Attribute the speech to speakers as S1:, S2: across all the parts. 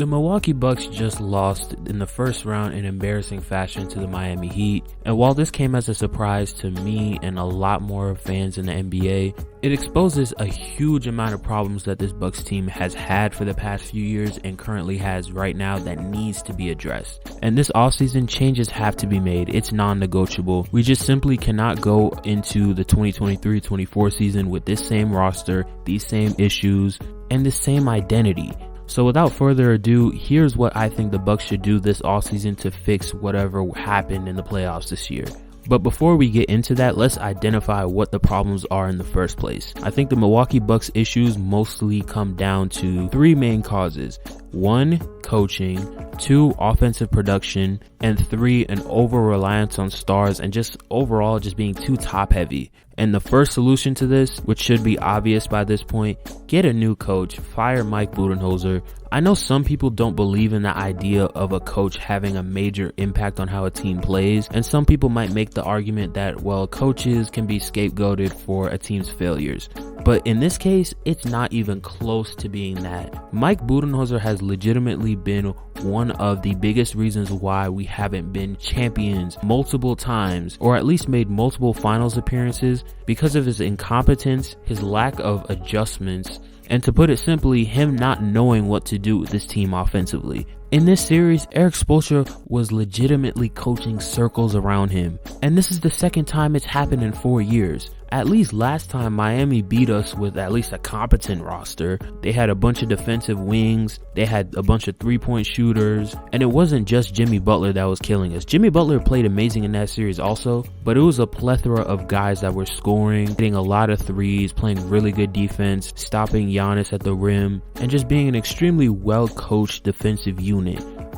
S1: The Milwaukee Bucks just lost in the first round in embarrassing fashion to the Miami Heat, and while this came as a surprise to me and a lot more fans in the NBA, it exposes a huge amount of problems that this Bucks team has had for the past few years and currently has right now that needs to be addressed. And this offseason, changes have to be made. It's non-negotiable. We just simply cannot go into the 2023-24 season with this same roster, these same issues, and this same identity. So without further ado, here's what I think the Bucks should do this offseason to fix whatever happened in the playoffs this year. But before we get into that, let's identify what the problems are in the first place. I think the Milwaukee Bucks issues mostly come down to three main causes. 1, coaching, 2, offensive production, and 3, an over-reliance on stars and just overall just being too top-heavy. And the first solution to this, which should be obvious by this point, get a new coach, fire Mike Budenholzer. I know some people don't believe in the idea of a coach having a major impact on how a team plays, and some people might make the argument that, well, coaches can be scapegoated for a team's failures. But in this case, it's not even close to being that. Mike Budenholzer has legitimately been one of the biggest reasons why we haven't been champions multiple times, or at least made multiple finals appearances, because of his incompetence, his lack of adjustments, and to put it simply, him not knowing what to do with this team offensively. In this series, Erik Spoelstra was legitimately coaching circles around him, and this is the second time it's happened in 4 years. At least last time Miami beat us with at least a competent roster. They had a bunch of defensive wings, they had a bunch of three-point shooters, and it wasn't just Jimmy Butler that was killing us. Jimmy Butler played amazing in that series also, but it was a plethora of guys that were scoring, hitting a lot of threes, playing really good defense, stopping Giannis at the rim, and just being an extremely well-coached defensive unit.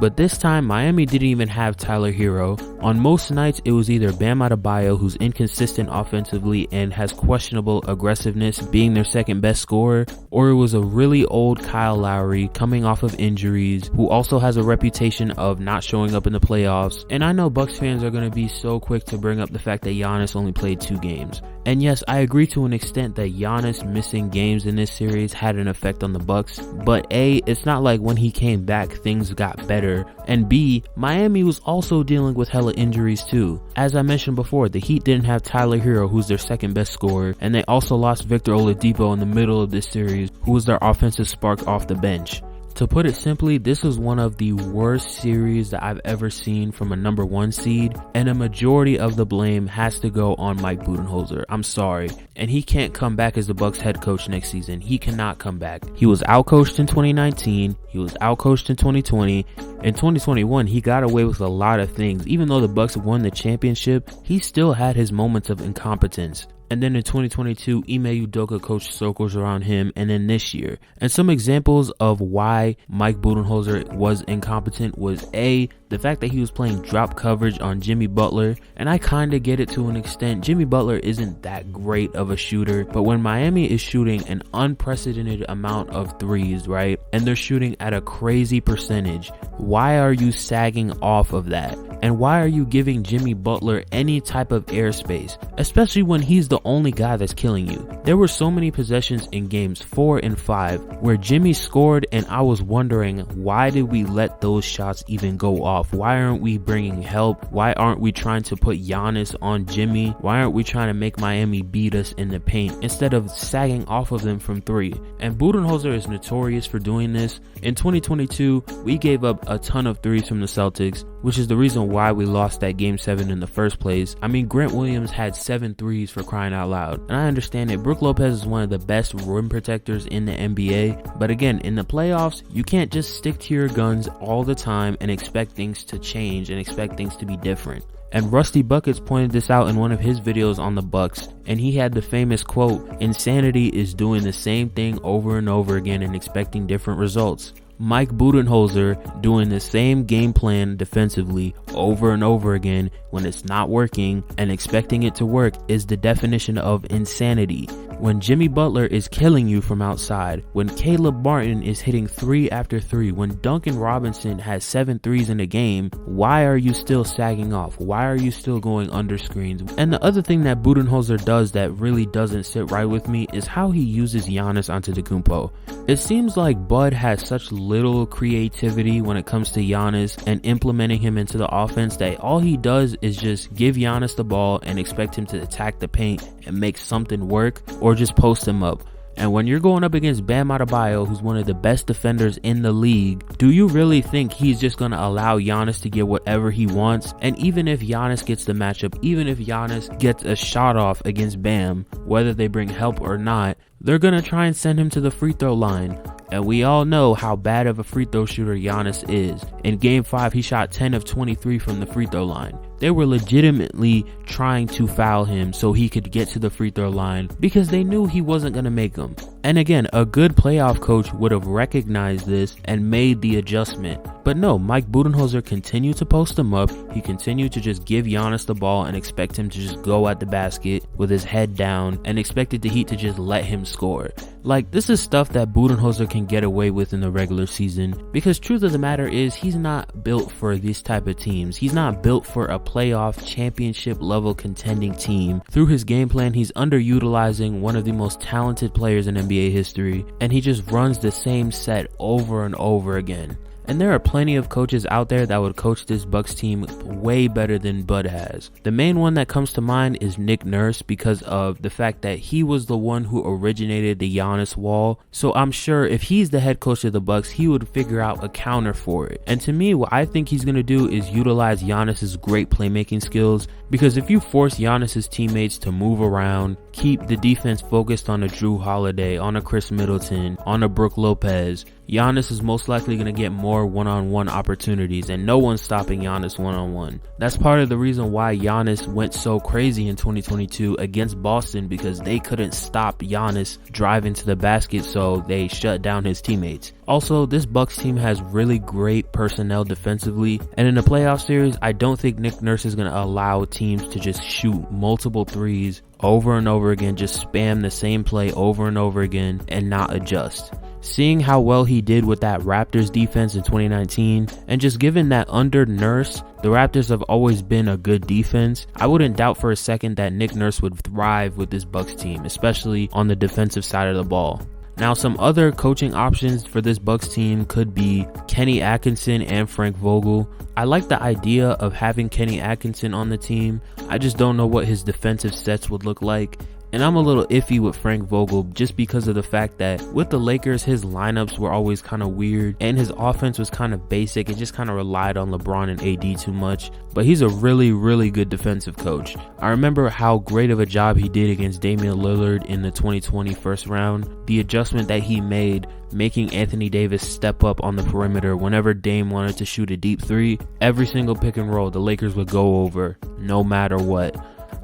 S1: But this time, Miami didn't even have Tyler Hero. On most nights, it was either Bam Adebayo, who's inconsistent offensively and has questionable aggressiveness, being their second best scorer, or it was a really old Kyle Lowry coming off of injuries, who also has a reputation of not showing up in the playoffs. And I know Bucks fans are going to be so quick to bring up the fact that Giannis only played 2 games. And yes, I agree to an extent that Giannis missing games in this series had an effect on the Bucks, but A, it's not like when he came back things got better, and B, Miami was also dealing with hella injuries too. As I mentioned before, the Heat didn't have Tyler Hero, who's their second best scorer, and they also lost Victor Oladipo in the middle of this series, who was their offensive spark off the bench. To put it simply, this was one of the worst series that I've ever seen from a number 1 seed, and a majority of the blame has to go on Mike Budenholzer. I'm sorry. And he can't come back as the Bucks head coach next season. He cannot come back. He was outcoached in 2019. He was outcoached in 2020. In 2021, he got away with a lot of things. Even though the Bucks won the championship, he still had his moments of incompetence. And then in 2022, Ime Udoka coached circles around him, and then this year. And some examples of why Mike Budenholzer was incompetent was A, the fact that he was playing drop coverage on Jimmy Butler, and I kind of get it to an extent. Jimmy Butler isn't that great of a shooter, but when Miami is shooting an unprecedented amount of threes, right, and they're shooting at a crazy percentage, why are you sagging off of that? And why are you giving Jimmy Butler any type of airspace, especially when he's the only guy that's killing you? There were so many possessions in games 4 and 5 where Jimmy scored, and I was wondering, why did we let those shots even go off? Why aren't we bringing help? Why aren't we trying to put Giannis on Jimmy? Why aren't we trying to make Miami beat us in the paint instead of sagging off of them from 3? And Budenholzer is notorious for doing this. In 2022, we gave up a ton of threes from the Celtics, which is the reason why we lost that game 7 in the first place. I mean, Grant Williams had 7 threes for crying out loud. And I understand it. Brook Lopez is one of the best rim protectors in the NBA. But again, in the playoffs, you can't just stick to your guns all the time and expect things to change and expect things to be different. And Rusty Buckets pointed this out in one of his videos on the Bucks, and he had the famous quote, "Insanity is doing the same thing over and over again and expecting different results." Mike Budenholzer doing the same game plan defensively over and over again when it's not working and expecting it to work is the definition of insanity. When Jimmy Butler is killing you from outside, when Caleb Martin is hitting 3 after 3, when Duncan Robinson has 7 threes in a game, why are you still sagging off? Why are you still going under screens? And the other thing that Budenholzer does that really doesn't sit right with me is how he uses Giannis Antetokounmpo. It seems like Bud has such little creativity when it comes to Giannis and implementing him into the offense that all he does is just give Giannis the ball and expect him to attack the paint and make something work, or just post him up. And when you're going up against Bam Adebayo, who's one of the best defenders in the league, do you really think he's just going to allow Giannis to get whatever he wants? And even if Giannis gets the matchup, even if Giannis gets a shot off against Bam, whether they bring help or not, they're going to try and send him to the free throw line. And we all know how bad of a free throw shooter Giannis is. In Game 5, he shot 10 of 23 from the free throw line. They were legitimately trying to foul him so he could get to the free throw line because they knew he wasn't going to make them. And again, a good playoff coach would have recognized this and made the adjustment. But no, Mike Budenholzer continued to post him up. He continued to just give Giannis the ball and expect him to just go at the basket with his head down and expected the Heat to just let him score. Like, this is stuff that Budenholzer can get away with in the regular season, because truth of the matter is he's not built for these type of teams. He's not built for a playoff championship level contending team. Through his game plan, he's underutilizing one of the most talented players in NBA history, and he just runs the same set over and over again. And there are plenty of coaches out there that would coach this Bucks team way better than Bud has. The main one that comes to mind is Nick Nurse, because of the fact that he was the one who originated the Giannis wall. So I'm sure if he's the head coach of the Bucks, he would figure out a counter for it. And to me, what I think he's going to do is utilize Giannis's great playmaking skills, because if you force Giannis's teammates to move around, keep the defense focused on a Drew Holiday, on a Chris Middleton, on a Brook Lopez, Giannis is most likely going to get more one-on-one opportunities, and no one's stopping Giannis one-on-one. That's part of the reason why Giannis went so crazy in 2022 against Boston, because they couldn't stop Giannis driving to the basket, so they shut down his teammates. Also, this Bucks team has really great personnel defensively, and in the playoff series, I don't think Nick Nurse is going to allow teams to just shoot multiple threes over and over again, just spam the same play over and over again and not adjust. Seeing how well he did with that Raptors defense in 2019, and just given that under Nurse, the Raptors have always been a good defense, I wouldn't doubt for a second that Nick Nurse would thrive with this Bucks team, especially on the defensive side of the ball. Now, some other coaching options for this Bucks team could be Kenny Atkinson and Frank Vogel. I like the idea of having Kenny Atkinson on the team. I just don't know what his defensive sets would look like. And I'm a little iffy with Frank Vogel just because of the fact that with the Lakers, his lineups were always kind of weird and his offense was kind of basic. It just kind of relied on LeBron and AD too much. But he's a really, really good defensive coach. I remember how great of a job he did against Damian Lillard in the 2020 first round. The adjustment that he made, making Anthony Davis step up on the perimeter whenever Dame wanted to shoot a deep three. Every single pick and roll, the Lakers would go over no matter what.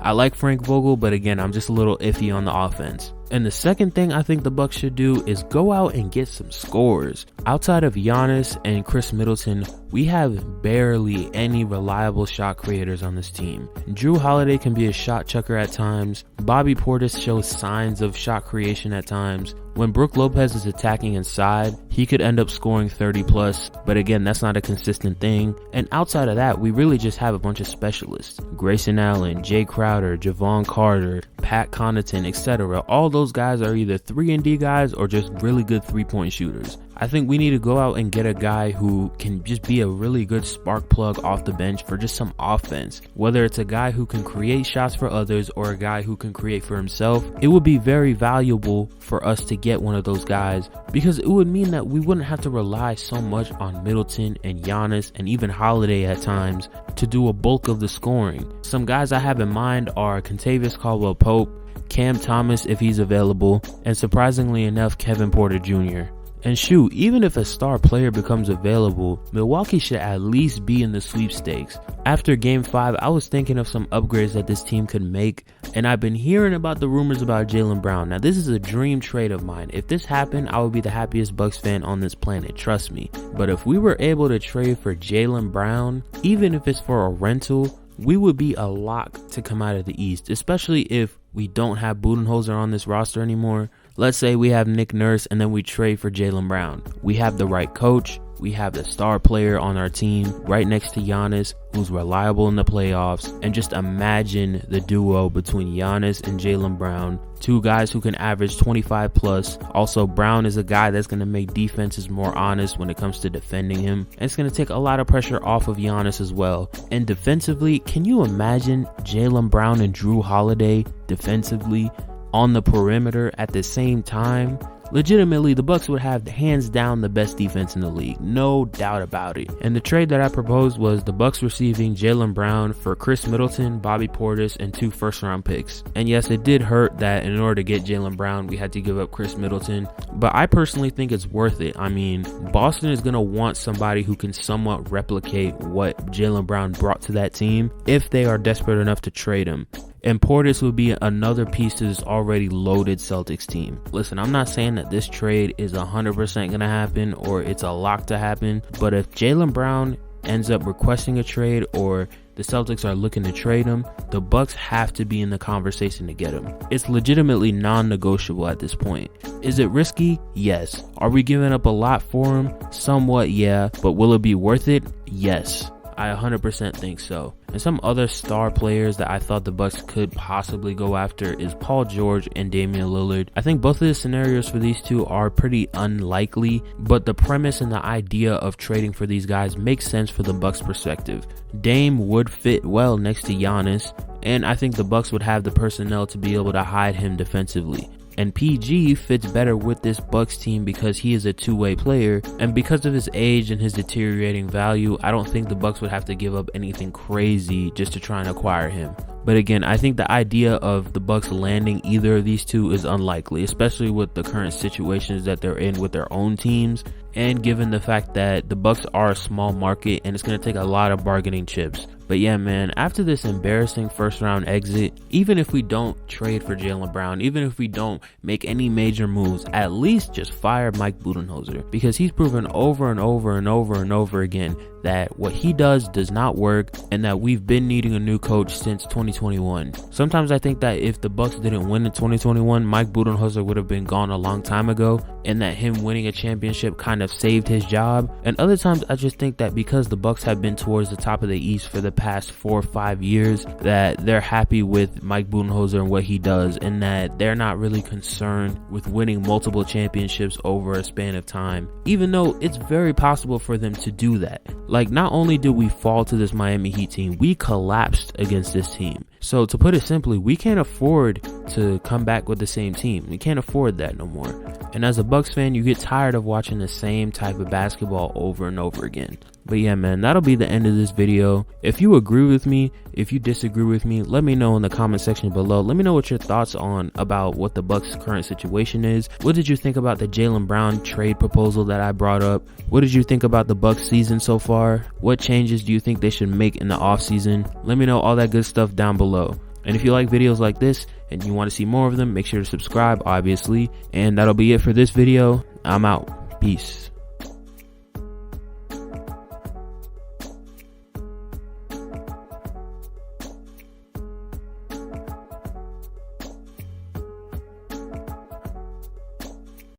S1: I like Frank Vogel, but again, I'm just a little iffy on the offense. And the second thing I think the Bucks should do is go out and get some scores. Outside of Giannis and Chris Middleton, we have barely any reliable shot creators on this team. Drew Holiday can be a shot chucker at times. Bobby Portis shows signs of shot creation at times. When Brook Lopez is attacking inside, he could end up scoring 30 plus, but again, that's not a consistent thing. And outside of that, we really just have a bunch of specialists. Grayson Allen, Jay Crowder, Javon Carter, Pat Connaughton, etc. All those guys are either 3-and-D guys or just really good three-point shooters. I think we need to go out and get a guy who can just be a really good spark plug off the bench for just some offense. Whether it's a guy who can create shots for others or a guy who can create for himself, it would be very valuable for us to get one of those guys, because it would mean that we wouldn't have to rely so much on Middleton and Giannis and even Holiday at times to do a bulk of the scoring. Some guys I have in mind are Kentavious Caldwell-Pope, Cam Thomas if he's available, and surprisingly enough, Kevin Porter Jr. And shoot, even if a star player becomes available, Milwaukee should at least be in the sweepstakes. After Game 5, I was thinking of some upgrades that this team could make, and I've been hearing about the rumors about Jaylen Brown. Now, this is a dream trade of mine. If this happened, I would be the happiest Bucks fan on this planet, trust me. But if we were able to trade for Jaylen Brown, even if it's for a rental, we would be a lock to come out of the East, especially if we don't have Budenholzer on this roster anymore. Let's say we have Nick Nurse and then we trade for Jaylen Brown. We have the right coach, We have the star player on our team right next to Giannis, who's reliable in the playoffs. And just imagine the duo between Giannis and Jaylen Brown, two guys who can average 25 plus. Also, Brown is a guy that's going to make defenses more honest when it comes to defending him, and it's going to take a lot of pressure off of Giannis as well. And defensively, can you imagine Jaylen Brown and Drew Holiday defensively on the perimeter at the same time? Legitimately, the Bucks would have hands down the best defense in the league, no doubt about it. And the trade that I proposed was the Bucks receiving Jaylen Brown for Chris Middleton, Bobby Portis, and 2 first-round picks. And yes, it did hurt that in order to get Jaylen Brown, we had to give up Chris Middleton, but I personally think it's worth it. I mean, Boston is going to want somebody who can somewhat replicate what Jaylen Brown brought to that team if they are desperate enough to trade him. And Portis would be another piece to this already loaded Celtics team. Listen, I'm not saying that this trade is 100% going to happen or it's a lock to happen, but if Jaylen Brown ends up requesting a trade or the Celtics are looking to trade him, the Bucks have to be in the conversation to get him. It's legitimately non-negotiable at this point. Is it risky? Yes. Are we giving up a lot for him? Somewhat, yeah. But will it be worth it? Yes. I 100% think so. And some other star players that I thought the Bucks could possibly go after is Paul George and Damian Lillard. I think both of the scenarios for these two are pretty unlikely, but the premise and the idea of trading for these guys makes sense for the Bucks perspective. Dame would fit well next to Giannis, and I think the Bucks would have the personnel to be able to hide him defensively. And PG fits better with this Bucks team because he is a two-way player, and because of his age and his deteriorating value, I don't think the Bucks would have to give up anything crazy just to try and acquire him. But again, I think the idea of the Bucks landing either of these two is unlikely, especially with the current situations that they're in with their own teams, and given the fact that the Bucks are a small market and it's going to take a lot of bargaining chips. But yeah, man, after this embarrassing first round exit, even if we don't trade for Jaylen Brown, even if we don't make any major moves, at least just fire Mike Budenholzer, because he's proven over and over and over and over again that what he does not work, and that we've been needing a new coach since 2021. Sometimes I think that if the Bucks didn't win in 2021, Mike Budenholzer would have been gone a long time ago, and that him winning a championship kind of saved his job. And other times I just think that because the Bucks have been towards the top of the East for the past 4 or 5 years, that they're happy with Mike Budenholzer and what he does, and that they're not really concerned with winning multiple championships over a span of time, even though it's very possible for them to do that. Like, not only did we fall to this Miami Heat team, we collapsed against this team. So to put it simply, we can't afford to come back with the same team. We can't afford that no more. And as a Bucks fan, you get tired of watching the same type of basketball over and over again. But yeah, man, that'll be the end of this video. If you agree with me, if you disagree with me, let me know in the comment section below. Let me know what your thoughts on about what the Bucks' current situation is. What did you think about the Jaylen Brown trade proposal that I brought up? What did you think about the Bucks season so far? What changes do you think they should make in the offseason? Let me know all that good stuff down below. And if you like videos like this and you want to see more of them, make sure to subscribe, obviously. And that'll be it for this video. I'm out. Peace.